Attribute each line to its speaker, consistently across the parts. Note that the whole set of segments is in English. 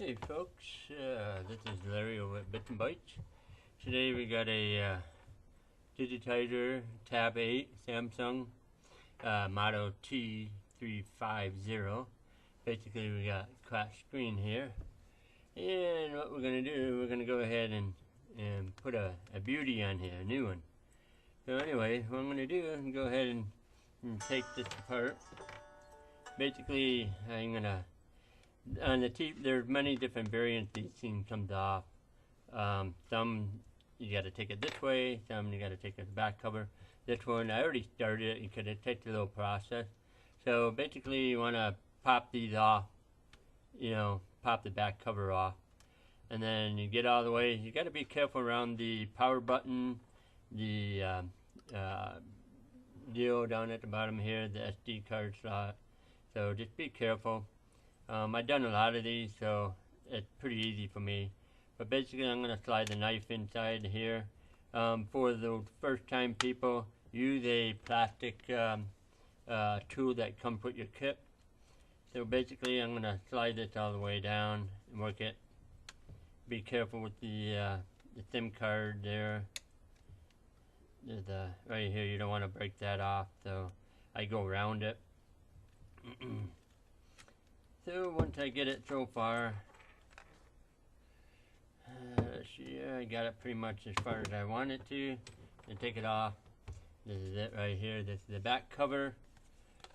Speaker 1: Hey folks, this is Larry over at Bits and Bytes. Today we got a digitizer Tab 8 Samsung model T350. Basically we got cracked screen here. And what we're going to do, we're going to go ahead and put a beauty on here, a new one. So anyway, what I'm going to do is go ahead and take this apart. Basically, I'm going to on the there's many different variants these things comes off. Some you got to take it this way, some you got to take the back cover. This one I already started it because it takes a little process. So basically you want to pop these off, pop the back cover off, and then you get all the way. You got to be careful around the power button, the deal down at the bottom here, the SD card slot. So just be careful. I've done a lot of these, so it's pretty easy for me. But basically, I'm going to slide the knife inside here. For the first-time people, use a plastic tool that comes with your kit. So basically, I'm going to slide this all the way down and work it. Be careful with the SIM card there. There's right here, you don't want to break that off, so I go around it. So once I get it so far, I got it pretty much as far as I want it to. And take it off. This is it right here. This is the back cover.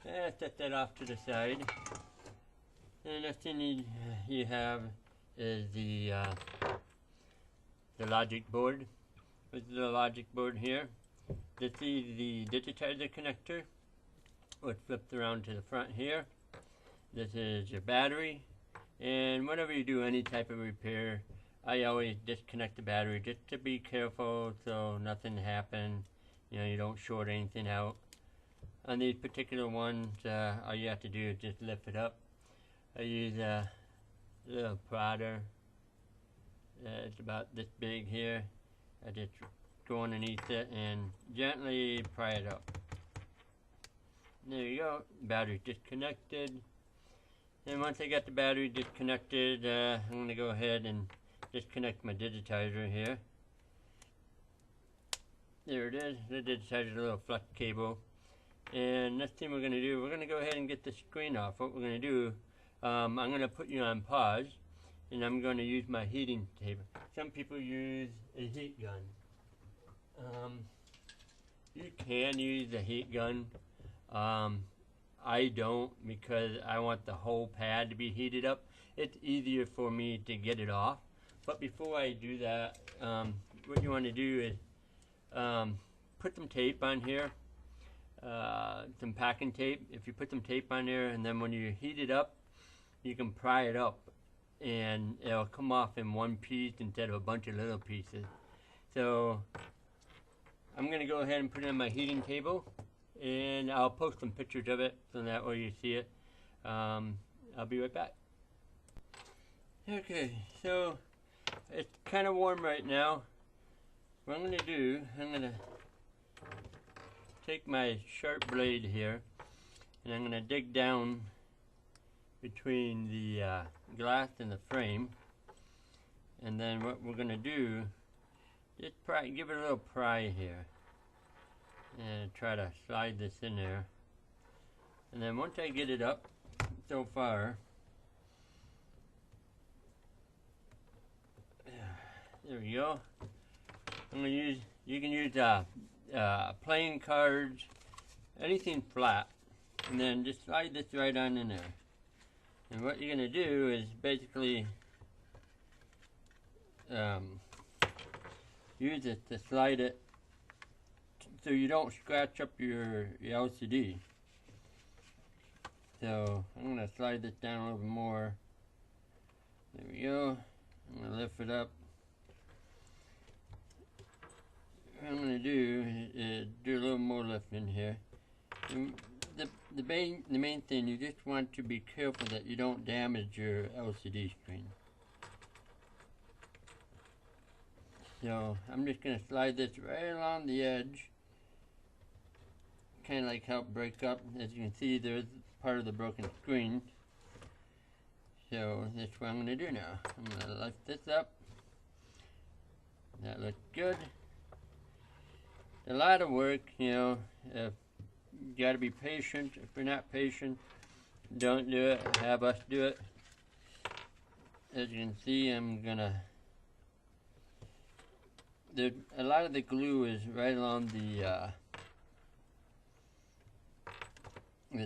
Speaker 1: Set that off to the side. And the next thing you have is the logic board. This is the logic board here. This is the digitizer connector, which flips around to the front here. This is your battery, and whenever you do any type of repair, I always disconnect the battery just to be careful so nothing happens. You don't short anything out. On these particular ones, all you have to do is just lift it up. I use a little prodder. It's about this big here. I just go underneath it and gently pry it up. There you go. Battery's disconnected. And once I got the battery disconnected, I'm going to go ahead and disconnect my digitizer here. There it is. The digitizer, a little flex cable. And next thing we're going to do, we're going to go ahead and get the screen off. What we're going to do, I'm going to put you on pause, and I'm going to use my heating table. Some people use a heat gun. You can use a heat gun. I don't, because I want the whole pad to be heated up. It's easier for me to get it off. But before I do that, what you want to do is put some tape on here, some packing tape. If you put some tape on there, and then when you heat it up, you can pry it up, and it'll come off in one piece instead of a bunch of little pieces. So I'm going to go ahead and put it on my heating table. And I'll post some pictures of it so that way you see it. I'll be right back. Okay, so it's kind of warm right now. What I'm going to do, I'm going to take my sharp blade here, and I'm going to dig down between the glass and the frame. And then what we're going to do, just give it a little pry here. And try to slide this in there. And then once I get it up so far, there we go. I'm going to use, you can use playing cards, anything flat, and then just slide this right on in there. And what you're going to do is basically use it to slide it so you don't scratch up your LCD. So I'm going to slide this down a little bit more. There we go. I'm going to lift it up. What I'm going to do is do a little more lifting here. And the main thing, you just want to be careful that you don't damage your LCD screen. So I'm just going to slide this right along the edge. Kind of like help break up. As you can see, there's part of the broken screen. So that's what I'm going to do now. I'm going to lift this up. That looks good. A lot of work, you know. You got to be patient. If you're not patient, don't do it. Have us do it. As you can see, I'm going to... A lot of the glue is right along the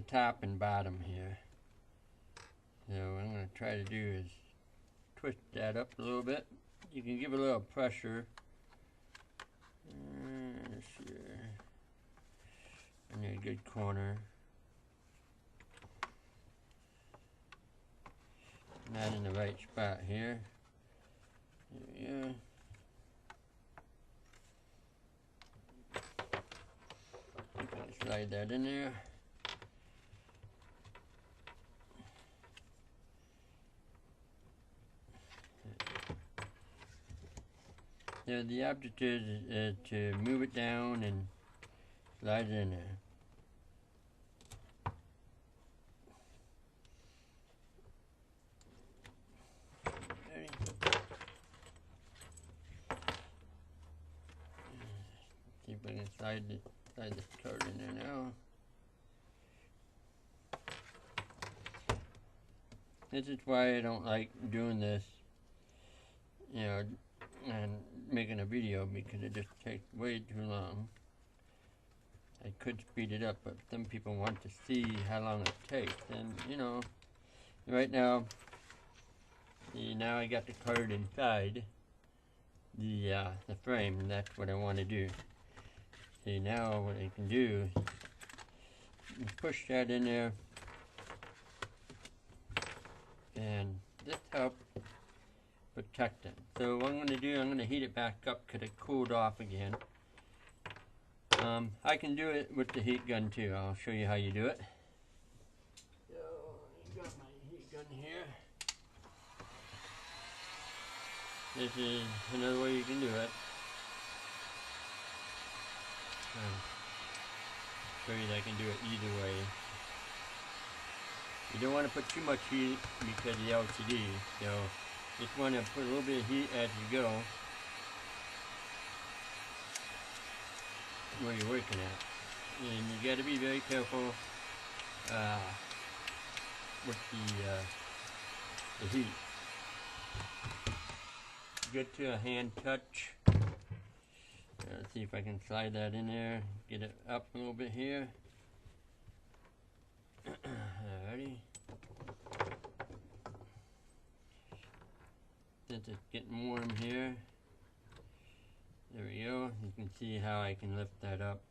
Speaker 1: top and bottom here. So what I'm going to try to do is twist that up a little bit. You can give it a little pressure. In a good corner. Not in the right spot here. There we go. Slide that in there. So the object is to move it down and slide it in there. Ready? See if I can slide this card in there now. This is why I don't like doing this, you know, and making a video, because it just takes way too long. I could speed it up, but some people want to see how long it takes, and you know, right now, see, now I got the card inside the frame, and that's what I want to do. See, now what I can do is push that in there, and this helps protect it. So what I'm going to do, I'm going to heat it back up because it cooled off again. I can do it with the heat gun too. I'll show you how you do it. So I got my heat gun here. This is another way you can do it. Show you that I can do it either way. You don't want to put too much heat because of the LCD. So just want to put a little bit of heat as you go where you're working at. And you got to be very careful with the heat. Good to a hand touch. Let's see if I can slide that in there. Get it up a little bit here. Alrighty. Since it's getting warm here, there we go. You can see how I can lift that up.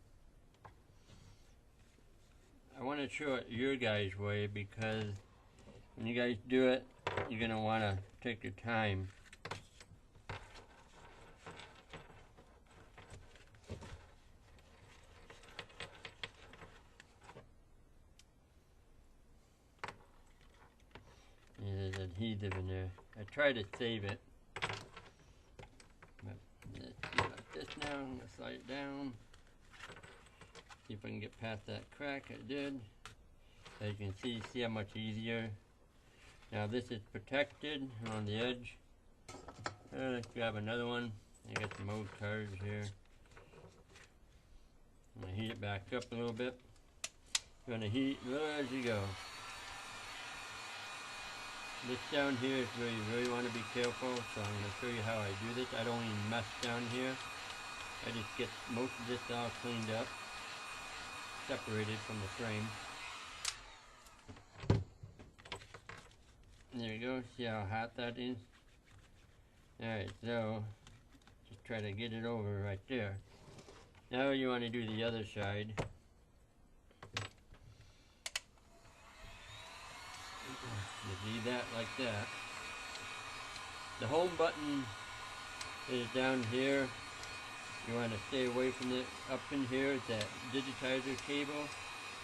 Speaker 1: I want to show it your guys' way, because when you guys do it, you're going to want to take your time. There's adhesive in there. I try to save it. But let's do like this now. I'm going to slide it down. See if I can get past that crack. I did. As you can see how much easier. Now this is protected on the edge. Let's grab another one. I got some old cards here. I'm going to heat it back up a little bit. You're going to heat as you go. This down here is where you really want to be careful, so I'm going to show you how I do this. I don't even mess down here. I just get most of this all cleaned up, separated from the frame. There you go, see how hot that is? Alright, so just try to get it over right there. Now you want to do the other side. You do that like that. The home button is down here. You want to stay away from it. Up in here is that digitizer cable.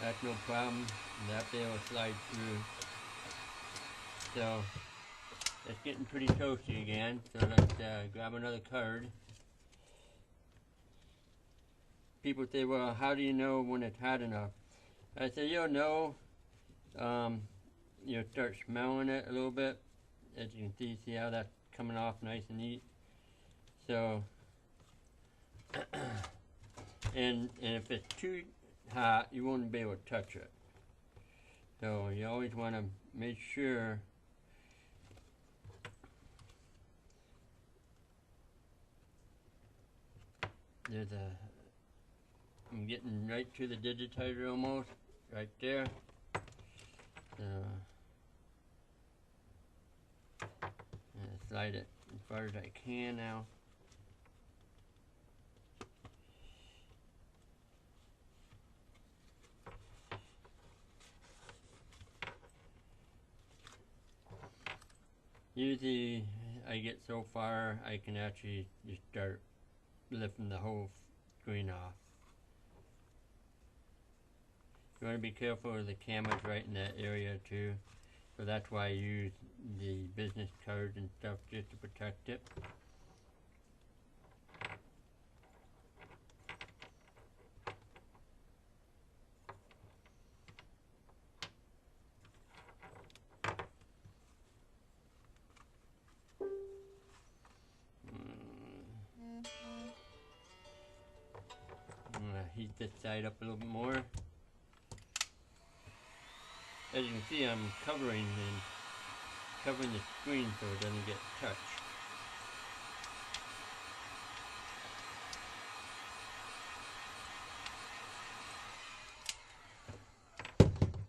Speaker 1: That's no problem. That there will slide through. So it's getting pretty toasty again. So let's grab another card. People say, well, how do you know when it's hot enough? I say, you'll know you'll start smelling it a little bit. As you can see how that's coming off nice and neat. So, and if it's too hot, you won't be able to touch it. So you always want to make sure I'm getting right to the digitizer almost, right there. So, slide it as far as I can now. Usually I get so far I can actually just start lifting the whole screen off. You want to be careful of the cameras right in that area too. So that's why I use the business cards and stuff just to protect it. I'm going to heat this side up a little bit more. As you can see, I'm covering the screen so it doesn't get touched.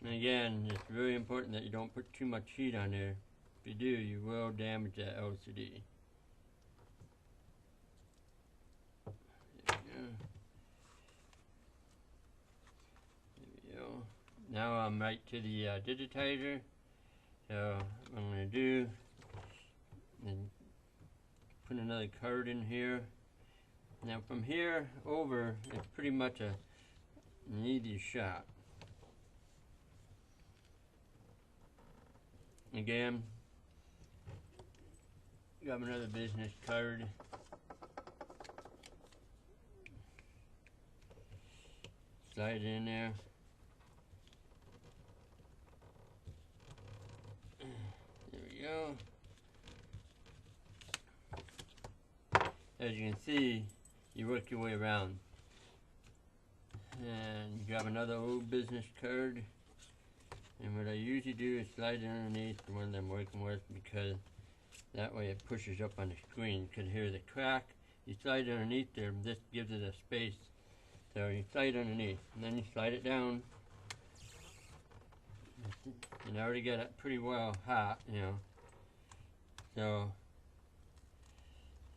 Speaker 1: And again, it's very important that you don't put too much heat on there. If you do, you will damage that LCD. Now I'm right to the digitizer. So what I'm going to do is put another card in here. Now from here over, it's pretty much an easy shot. Again, grab another business card. Slide it in there. Go. As you can see, you work your way around and you grab another old business card, and what I usually do is slide it underneath the one that I'm working with, because that way it pushes up on the screen. You can hear the crack. You slide it underneath there, this gives it a space. So you slide it underneath and then you slide it down, and I already got it pretty well hot, you know. So,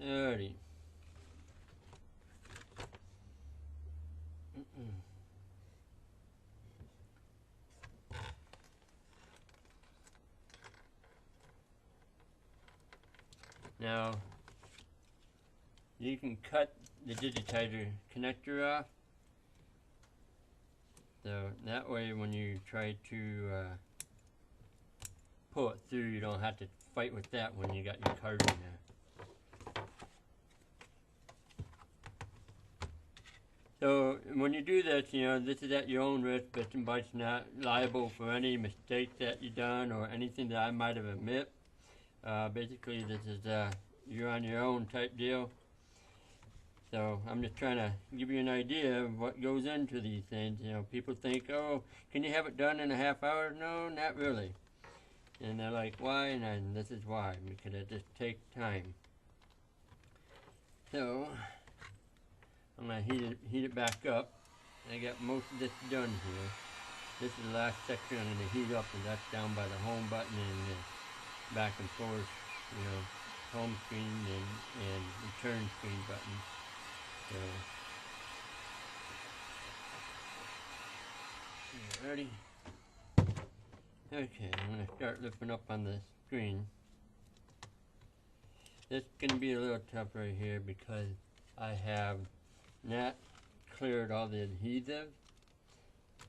Speaker 1: alrighty. Now, you can cut the digitizer connector off. So that way when you try to pull it through, you don't have to fight with that when you got your card in there. So when you do this, you know, this is at your own risk. Bits and Bytes not liable for any mistakes that you've done or anything that I might have admit. Basically, this is you're on your own type deal. So I'm just trying to give you an idea of what goes into these things. You know, people think, oh, can you have it done in a half hour? No, not really. And they're like, why? And this is why, because it just takes time. So I'm going to heat it back up. I got most of this done here. This is the last section I'm going to heat up, and that's down by the home button and the back and forth, you know, home screen and return screen button. So, ready? Okay, I'm going to start lifting up on the screen. This is going to be a little tough right here because I have not cleared all the adhesive,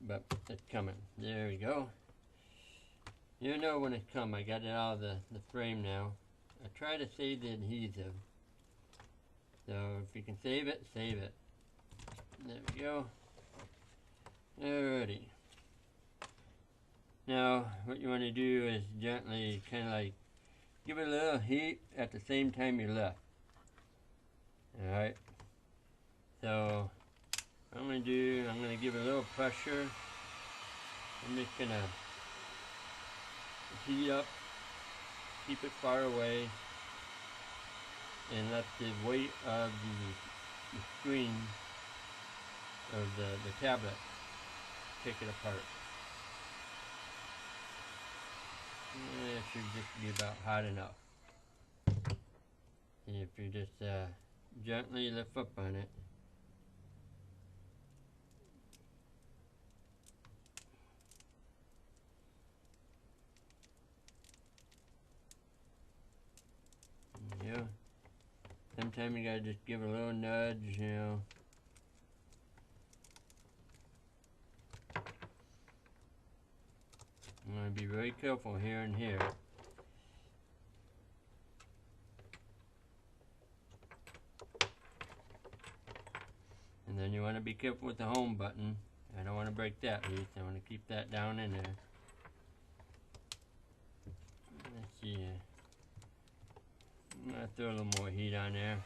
Speaker 1: but it's coming. There we go. You know when it's come. I got it out of the frame now. I try to save the adhesive. So if you can save it, save it. There we go. Alrighty. Now what you want to do is gently kind of like give it a little heat at the same time you lift. Alright, so what I'm going to do, I'm going to give it a little pressure. I'm just going to heat up, keep it far away, and let the weight of the screen of the tablet take it apart. And it should just be about hot enough. And if you just gently lift up on it, yeah. Sometimes you gotta just give it a little nudge, you know. I'm gonna be very careful here and here. And then you want to be careful with the home button. I don't want to break that loose. I want to keep that down in there. Let's see. I'm going to throw a little more heat on there.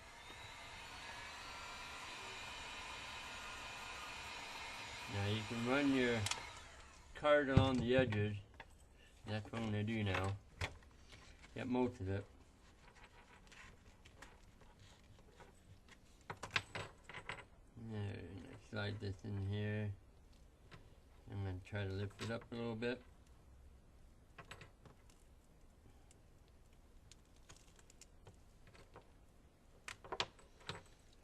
Speaker 1: Now you can run your card along the edges. That's what I'm going to do now. Get most of it. Slide this in here. I'm going to try to lift it up a little bit.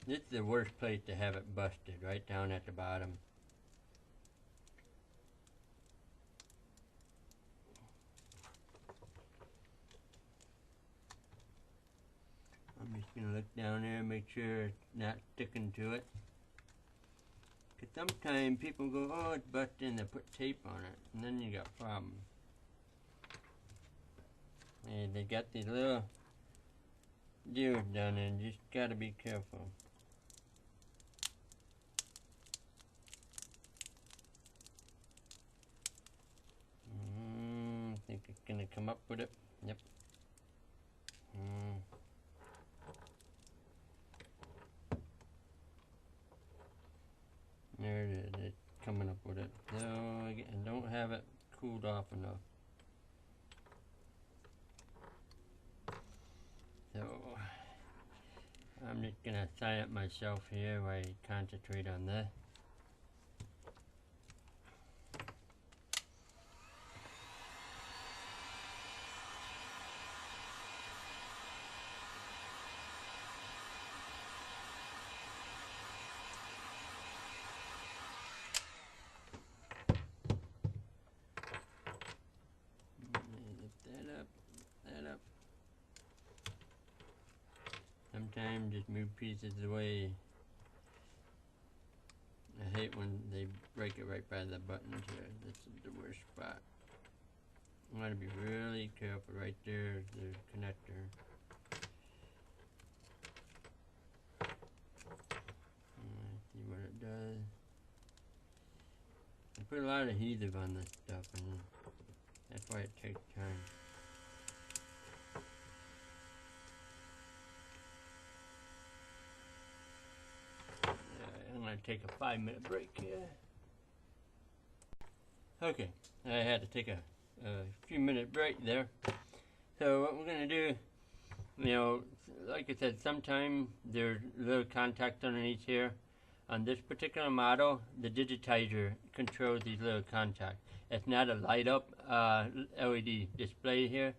Speaker 1: This is the worst place to have it busted, right down at the bottom. I'm just going to look down there and make sure it's not sticking to it. Because sometimes people go, oh, it's busted, and they put tape on it, and then you got problems. And they got these little deals down there, and you just got to be careful. I think it's going to come up with it. Yep. There it is, it's coming up with it. So, I don't have it cooled off enough. So, I'm just going to silence myself here while I concentrate on this. Sometimes just move pieces away. I hate when they break it right by the buttons here. This is the worst spot. You want to be really careful. Right there is the connector. See what it does. I put a lot of adhesive on this stuff, and that's why it takes time. I'm going to take a 5-minute break here. Okay, I had to take a few minute break there. So what we're going to do, you know, like I said, sometimes there's little contacts underneath here. On this particular model, the digitizer controls these little contacts. It's not a light up LED display here.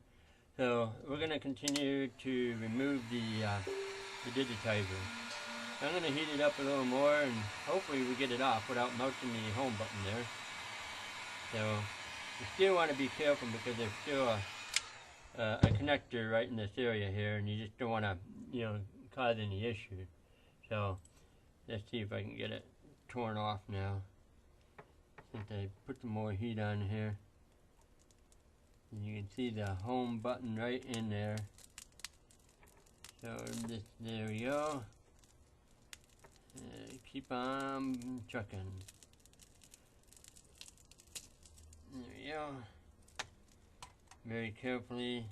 Speaker 1: So we're going to continue to remove the digitizer. I'm going to heat it up a little more, and hopefully we get it off without melting the home button there. So you still want to be careful because there's still a connector right in this area here, and you just don't want to, you know, cause any issues. So let's see if I can get it torn off now. Since I put some more heat on here, and you can see the home button right in there. So there we go. Keep on trucking. There we go. very carefully.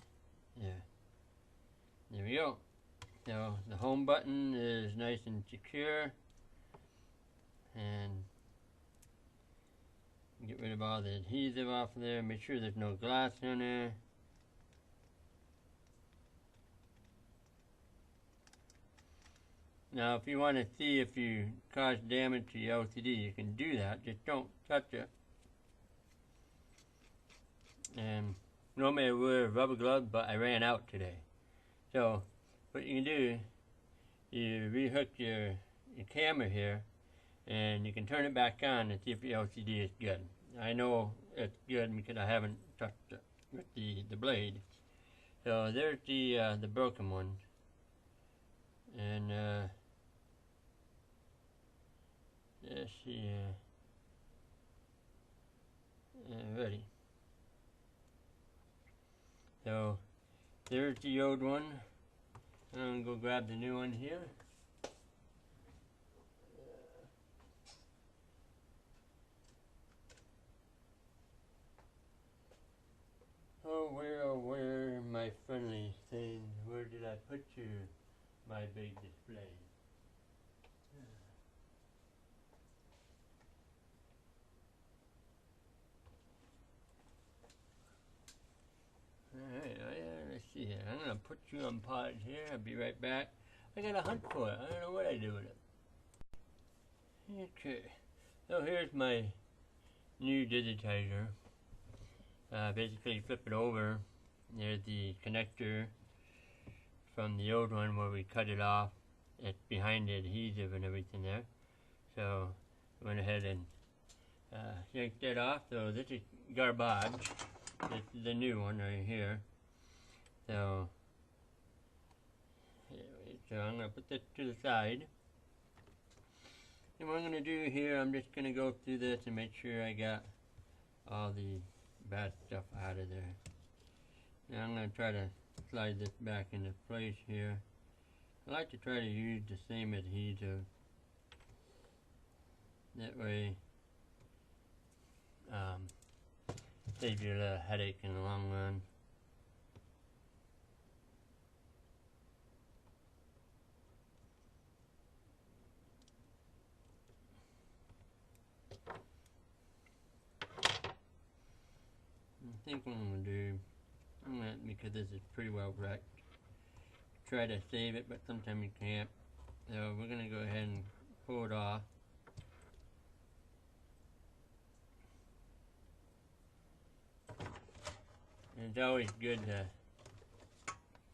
Speaker 1: There we go. So the home button is nice and secure, and get rid of all the adhesive off of there. Make sure there's no glass in there. Now if you want to see if you cause damage to your LCD, you can do that. Just don't touch it. And normally I wear rubber gloves, but I ran out today. So what you can do, you rehook your camera here, and you can turn it back on and see if your LCD is good. I know it's good because I haven't touched it with the blade. So there's the broken one, and let's see, ready. So there's the old one. I'm gonna go grab the new one here. Oh, where, my friendly thing? Where did I put you, my big display? Alright, let's see here. I'm gonna put you on pause here. I'll be right back. I gotta hunt for it. I don't know what I do with it. Okay. So here's my new digitizer. Basically flip it over. There's the connector from the old one where we cut it off. It's behind the adhesive and everything there. So I went ahead and yanked that off. So this is garbage. This is the new one right here. So I'm going to put this to the side. And what I'm going to do here, I'm just going to go through this and make sure I got all the bad stuff out of there. Now I'm going to try to slide this back into place here. I like to try to use the same adhesive. That way, saves you a little headache in the long run. I think what I'm going to do, because this is pretty well wrecked, try to save it, but sometimes you can't. So we're going to go ahead and pull it off. And it's always good to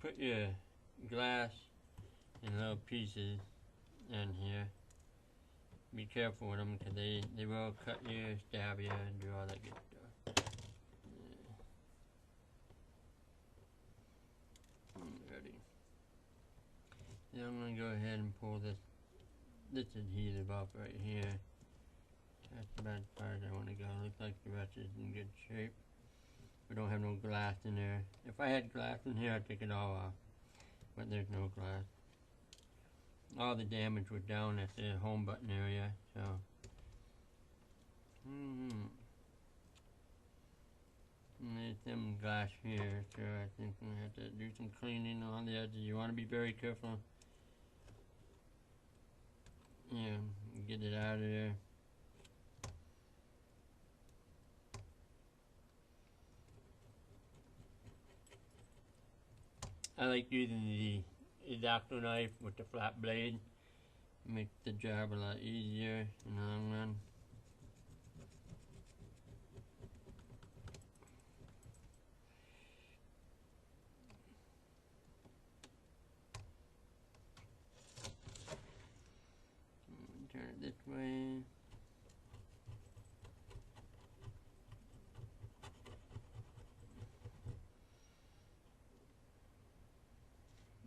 Speaker 1: put your glass in little pieces in here. Be careful with them because they will cut you, stab you, and do all that good stuff. Ready. Now I'm going to go ahead and pull this adhesive off right here. That's about as far as I want to go. Looks like the rest is in good shape. We don't have no glass in there. If I had glass in here, I'd take it all off. But there's no glass. All the damage was down at the home button area, so. There's some glass here, so I think I'm gonna have to do some cleaning on the edges. You want to be very careful. Yeah, get it out of there. I like using the X-Acto knife with the flat blade. Makes the job a lot easier in the long run. Turn it this way.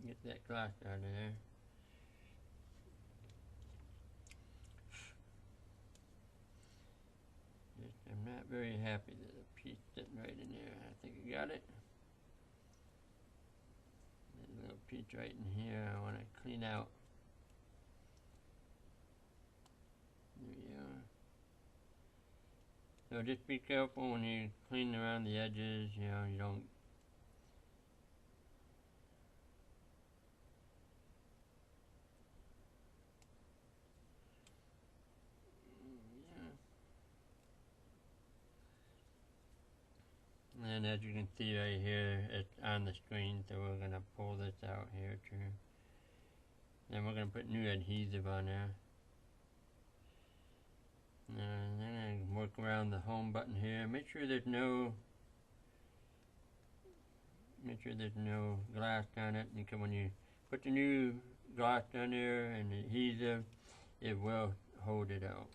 Speaker 1: Get that glass out of there. I'm not very happy that a piece sitting right in there. I think I got it. There's a little piece right in here I want to clean out. There we are. So just be careful when you clean around the edges, you know, you don't And as you can see right here, it's on the screen, so we're going to pull this out here too. Then we're going to put new adhesive on there. And then I work around the home button here. Make sure there's no glass on it, because when you put the new glass on there and the adhesive, it will hold it out.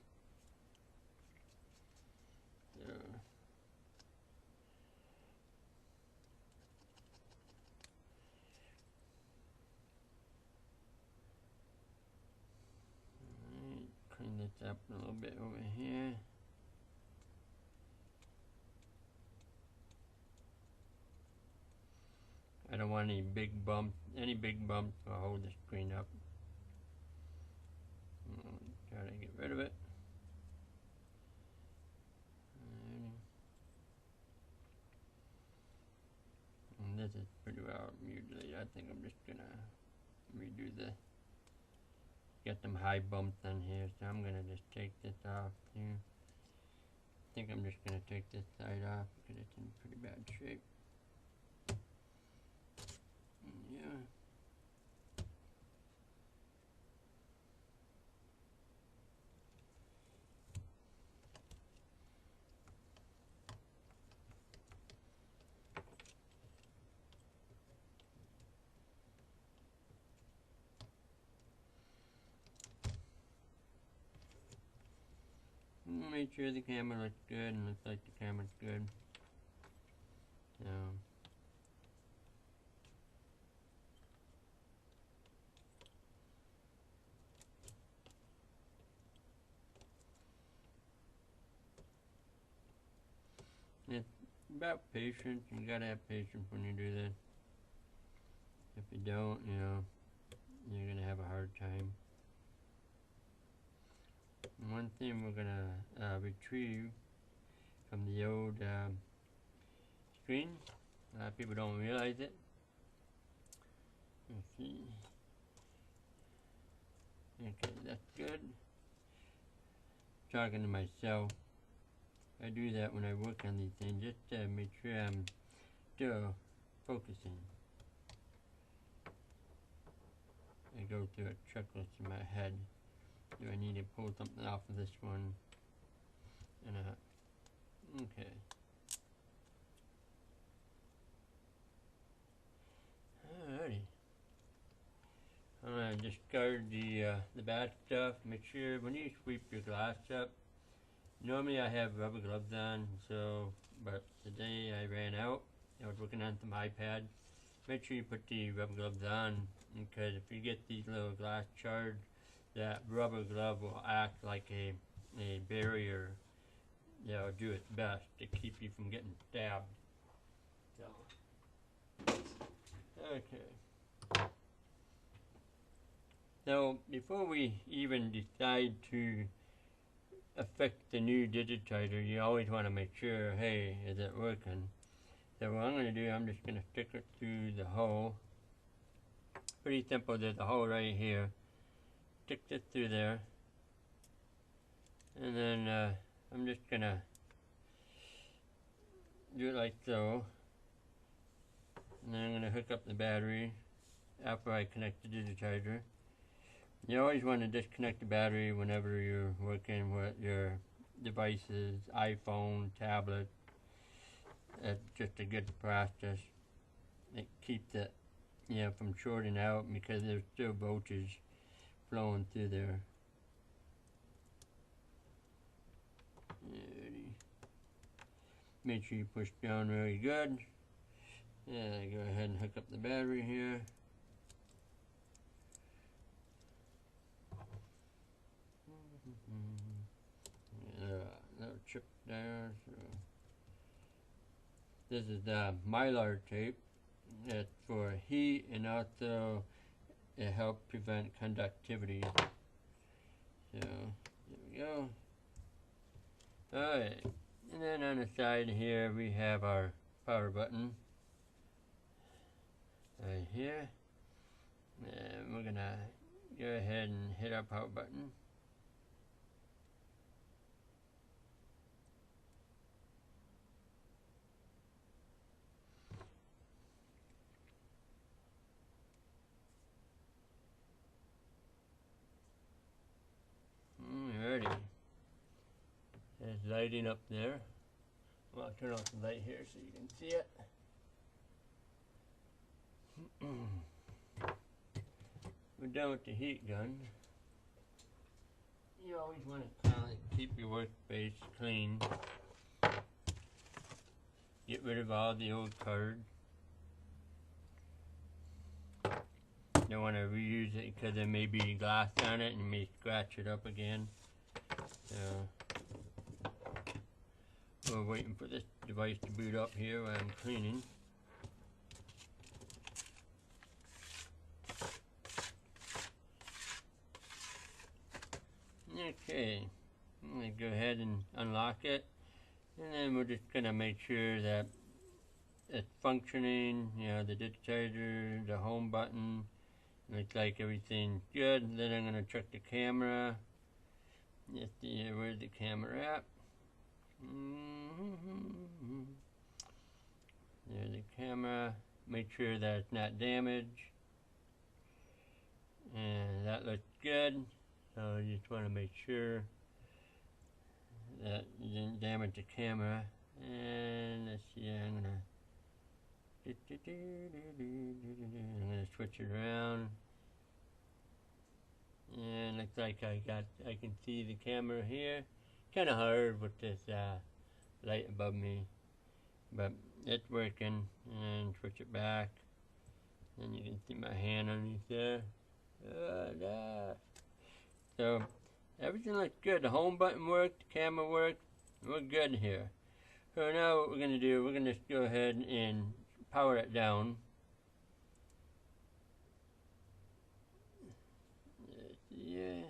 Speaker 1: So clean this up a little bit over here. I don't want any big bumps. Any big bumps will hold the screen up. Try to get rid of it. And this is pretty well mutilated. I think I'm just gonna redo the. Get them high bumps on here, so I'm gonna just take this off here. I think I'm just gonna take this side off because it's in pretty bad shape. Yeah. Make sure the camera looks good and looks like the camera's good. So it's about patience. You gotta have patience when you do this. If you don't, you know, you're gonna have a hard time. One thing we're gonna retrieve from the old screen. A lot of people don't realize it. Let's see. Okay, that's good. Talking to myself. I do that when I work on these things, just to make sure I'm still focusing. I go through a checklist in my head. Do I need to pull something off of this one? And okay. Alrighty. I'm gonna discard the bad stuff. Make sure when you sweep your glass up. Normally I have rubber gloves on, but today I ran out. I was working on some iPad. Make sure you put the rubber gloves on, because if you get these little glass shards, that rubber glove will act like a barrier that will do its best to keep you from getting stabbed. So, okay. So before we even decide to affect the new digitizer, you always want to make sure, hey, is it working? So what I'm going to do, I'm just going to stick it through the hole. Pretty simple. There's a hole right here. Stick this through there, and then I'm just gonna do it like so, and then I'm gonna hook up the battery after I connect the digitizer. You always want to disconnect the battery whenever you're working with your devices, iPhone, tablet. That's just a good practice. It keeps it, from shorting out, because there's still voltage flowing through there. Make sure you push down really good. Yeah, go ahead and hook up the battery here. Little chip there. So this is the Mylar tape. It's for heat, and also it helps prevent conductivity. So there we go. Alright, and then on the side here we have our power button right here, and we're gonna go ahead and hit our power button. It's lighting up there. Well, I'll turn off the light here so you can see it. We're done with the heat gun. You always want to kind of keep your workspace clean. Get rid of all the old cards. Don't want to reuse it because there may be glass on it and you may scratch it up again. So we're waiting for this device to boot up here while I'm cleaning. Okay, I'm going to go ahead and unlock it, and then we're just going to make sure that it's functioning, you know, the digitizer, the home button, looks like everything's good. Then I'm going to check the camera. Let's see, where's the camera at? There's the camera, make sure that it's not damaged, and that looks good. So you just want to make sure that you didn't damage the camera. And let's see, I'm gonna switch it around. And looks like I can see the camera here. Kind of hard with this light above me, but it's working. And switch it back, and you can see my hand underneath there. So everything looks good. The home button worked, the camera worked. We're good here. So now what we're going to do, we're going to just go ahead and power it down. Yeah.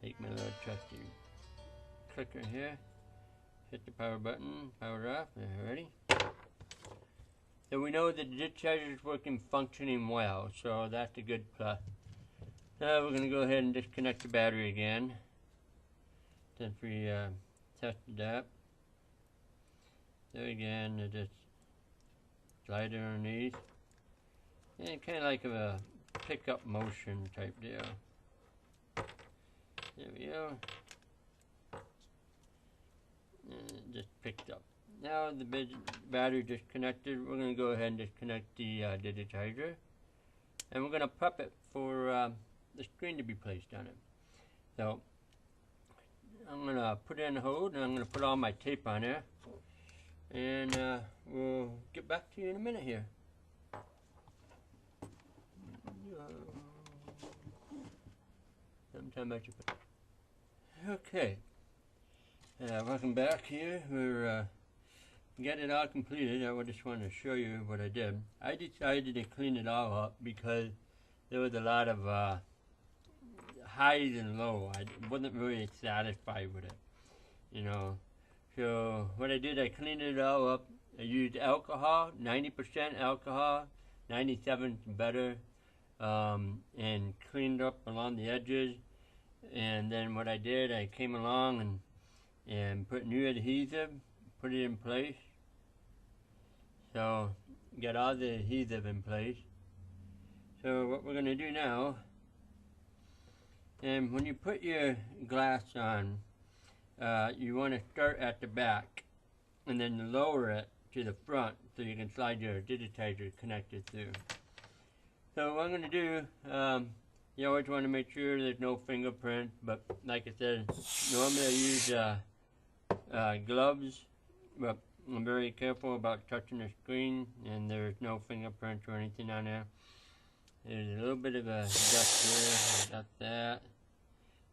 Speaker 1: Take my little trusty clicker here. Hit the power button, power off. Ready? So we know that the digitizer is working, functioning well, so that's a good plus. Now we're going to go ahead and disconnect the battery again, since we tested that. So again, just slide it underneath, and kind of like a pickup motion type deal. There we go. And it just picked up. Now the battery disconnected, we're going to go ahead and disconnect the digitizer, and we're going to prep it for the screen to be placed on it. So I'm going to put it in hold, and I'm going to put all my tape on there, and we'll get back to you in a minute here. Sometime I should put. Okay, welcome back here. We're getting it all completed. I just wanted to show you what I did. I decided to clean it all up because there was a lot of highs and lows. I wasn't really satisfied with it, you know. So what I did, I cleaned it all up. I used alcohol, 90% alcohol, 97 better, and cleaned up along the edges. And then what I did, I came along and put new adhesive, put it in place. So get all the adhesive in place. So what we're going to do now, and when you put your glass on, you want to start at the back and then lower it to the front so you can slide your digitizer connected through. So what I'm going to do, you always want to make sure there's no fingerprint, but like I said, normally I use gloves, but I'm very careful about touching the screen, and there's no fingerprints or anything on there. There's a little bit of a dust here, got that.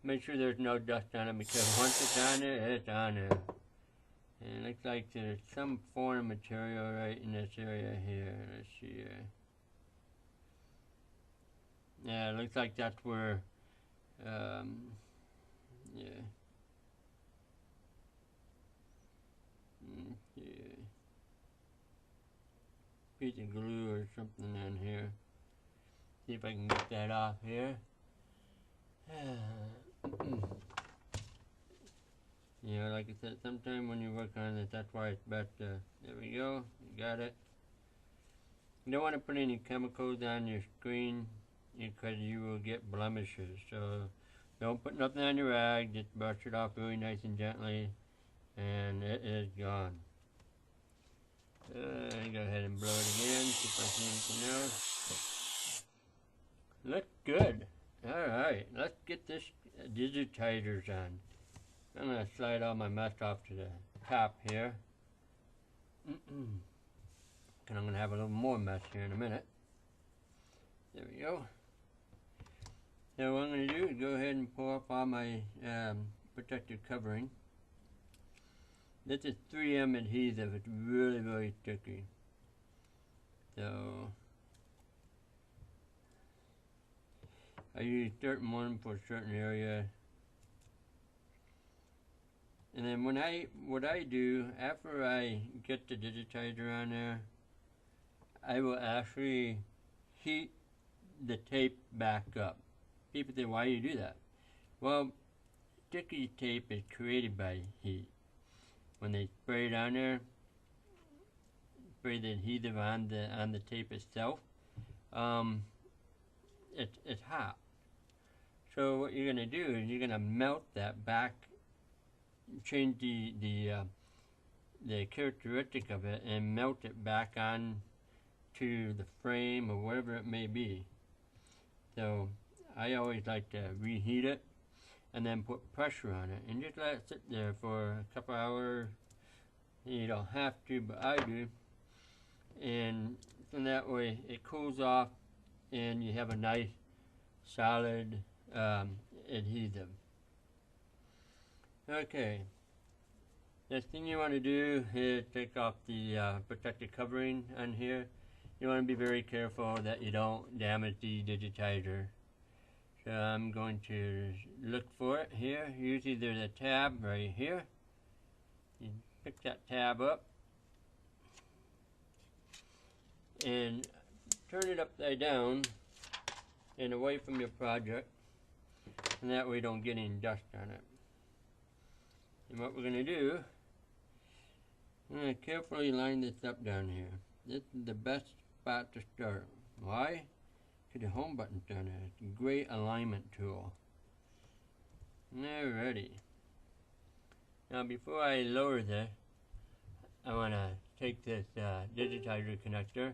Speaker 1: Make sure there's no dust on it, because once it's on there, it's on there. And it looks like there's some foreign material right in this area here. Let's see here. Yeah, it looks like that's where, yeah. Yeah. Piece of glue or something on here. See if I can get that off here. You know, like I said, sometimes when you work on it, that's why it's best to, there we go, you got it. You don't want to put any chemicals on your screen because you will get blemishes. So Don't put nothing on your rag, just brush it off really nice and gently, and it is gone. Go ahead and blow it again, see if I see anything else. Looks good. Alright, let's get this digitizers on. I'm going to slide all my mess off to the top here. And I'm going to have a little more mess here in a minute. There we go. So what I'm going to do is go ahead and pull off all my protective covering. This is 3M adhesive. It's really, really sticky. So I use certain one for a certain area. And then what I do after I get the digitizer on there, I will actually heat the tape back up. People say, why do you do that? Well, sticky tape is created by heat. When they spray it on there, spray the adhesive on the tape itself, it's hot. So what you're gonna do is you're gonna melt that back, change the characteristic of it, and melt it back on to the frame or whatever it may be. So I always like to reheat it and then put pressure on it and just let it sit there for a couple hours. You don't have to, but I do. And so that way it cools off and you have a nice solid adhesive. Okay, next thing you want to do is take off the protective covering on here. You want to be very careful that you don't damage the digitizer. So I'm going to look for it here. Usually there's a tab right here. You pick that tab up and turn it upside down and away from your project, and that way you don't get any dust on it. And what we're going to do, I'm going to carefully line this up down here. This is the best spot to start. Why? The home button's down there. It's a great alignment tool. Alrighty. Now before I lower this, I want to take this digitizer connector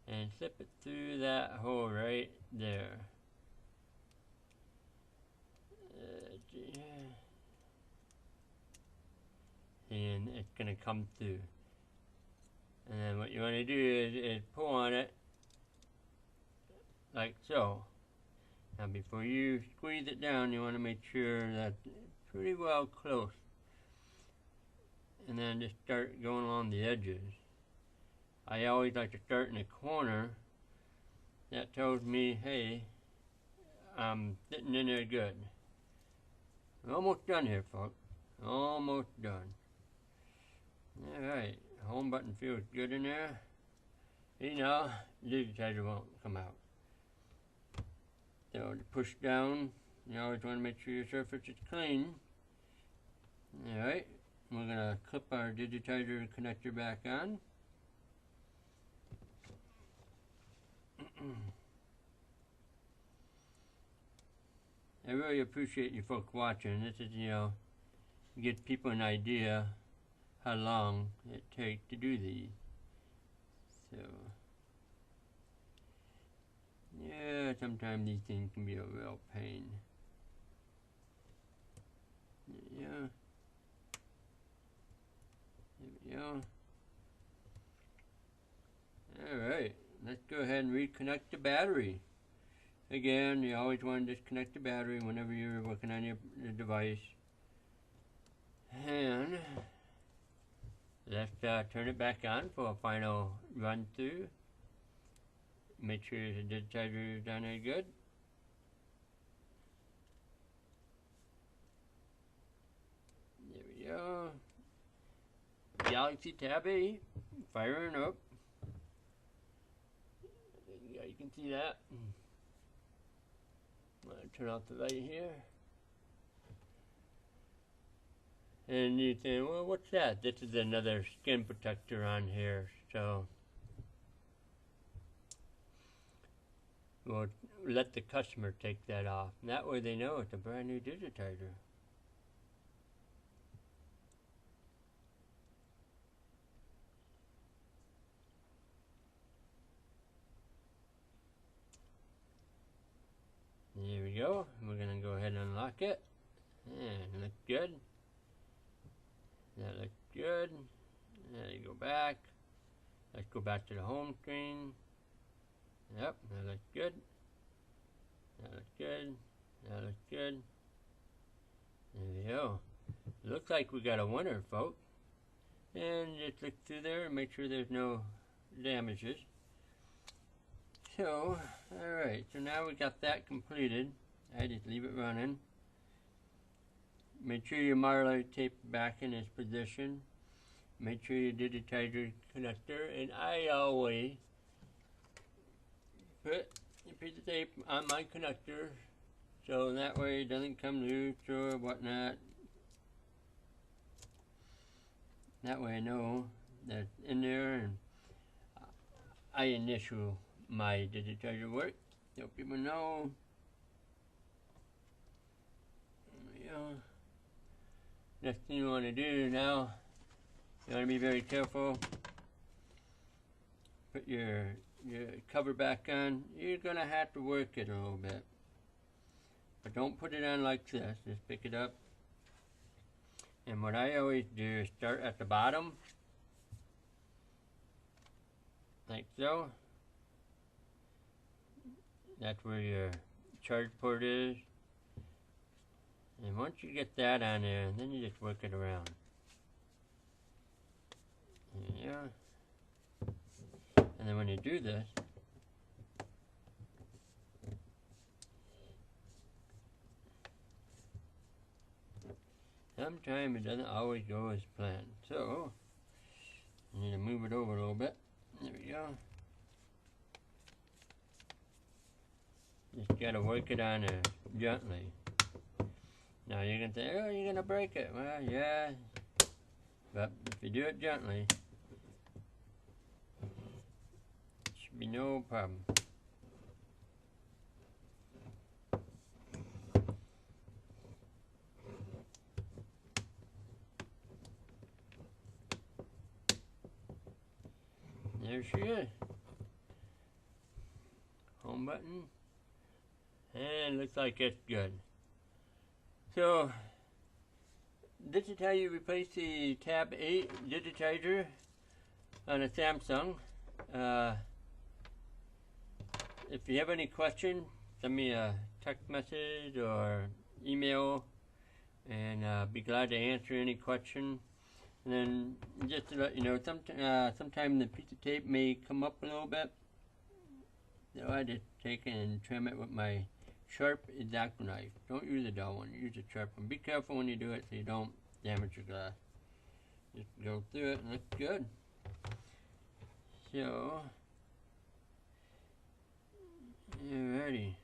Speaker 1: and slip it through that hole right there. And it's going to come through. And then what you want to do is pull on it like so. Now before you squeeze it down, you want to make sure that it's pretty well close. And then just start going along the edges. I always like to start in the corner. That tells me, hey, I'm sitting in there good. We're almost done here, folks. Almost done. Alright, home button feels good in there. You know, the digitizer won't come out. So to push down, you always want to make sure your surface is clean. Alright, we're going to clip our digitizer connector back on. I really appreciate you folks watching. This is, you know, give people an idea how long it takes to do these. So yeah, sometimes these things can be a real pain. Yeah. There we go. Alright, let's go ahead and reconnect the battery. Again, you always want to disconnect the battery whenever you're working on your device. And let's turn it back on for a final run through. Make sure the digitizer is down there good. There we go. Galaxy Tab 8 firing up. Yeah, you can see that. I'm going to turn off the light here. And you think, well, what's that? This is another skin protector on here. So we'll we'll let the customer take that off. And that way they know it's a brand new digitizer. There we go. We're going to go ahead and unlock it. And looks good. That looks good. There you go back. Let's go back to the home screen. Yep, that looks good. That looks good. That looks good. There we go. Looks like we got a winner, folks. And just look through there and make sure there's no damages. So, alright, so now we got that completed. I just leave it running. Make sure your Mylar tape back in its position. Make sure your digitizer connector, and I always put a piece of tape on my connector so that way it doesn't come loose or whatnot. That way I know that it's in there, and I initial my digitizer work so people know. There we go. Next thing you want to do now, you want to be very careful. Put your cover back on. You're going to have to work it a little bit. But don't put it on like this. Just pick it up. And what I always do is start at the bottom. Like so. That's where your charge port is. And once you get that on there, then you just work it around. Yeah. And then when you do this, sometimes it doesn't always go as planned. So, you need to move it over a little bit. There we go. Just gotta work it on gently. Now you're gonna say, oh, you're gonna break it. Well, yeah. But if you do it gently, it should be no problem. There she is. Home button. And looks like it's good. So, this is how you replace the Tab 8 digitizer on a Samsung. If you have any questions, send me a text message or email, and be glad to answer any question. And then, just to let you know, sometime the piece of tape may come up a little bit. So I just take it and trim it with my sharp X-Acto knife. Don't use a dull one, use a sharp one. Be careful when you do it so you don't damage your glass. Just go through it and it's good. So, alrighty.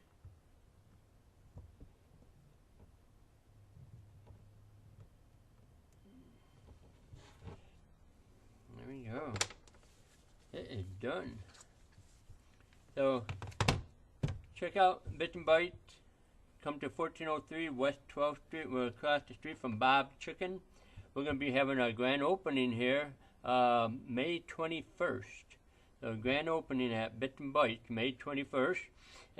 Speaker 1: There we go. It is done. So, check out Bits and Bytes. Come to 1403 West 12th Street. We're across the street from Bob's Chicken. We're going to be having a grand opening here May 21st. So grand opening at Bits and Bytes, May 21st.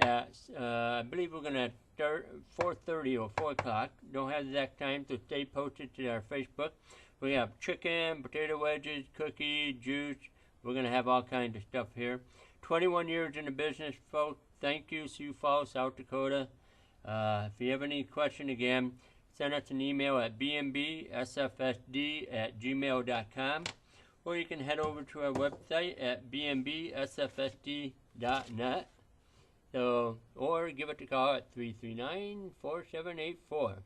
Speaker 1: I believe we're going to start 4:30 or 4 o'clock. Don't have the exact time, so stay posted to our Facebook. We have chicken, potato wedges, cookies, juice. We're going to have all kinds of stuff here. 21 years in the business, folks. Thank you, Sioux Falls, South Dakota. If you have any question, again, send us an email at bmbsfsd@gmail.com, or you can head over to our website at bmbsfsd.net. So, or give us a call at 339-4784.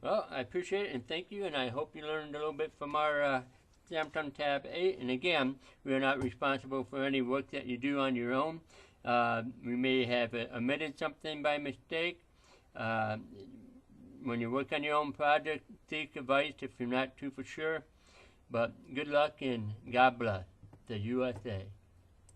Speaker 1: Well, I appreciate it and thank you, and I hope you learned a little bit from our Samsung Tab 8. And again, we are not responsible for any work that you do on your own. We may have omitted something by mistake. When you work on your own project, seek advice if you're not too for sure. But good luck and God bless the USA.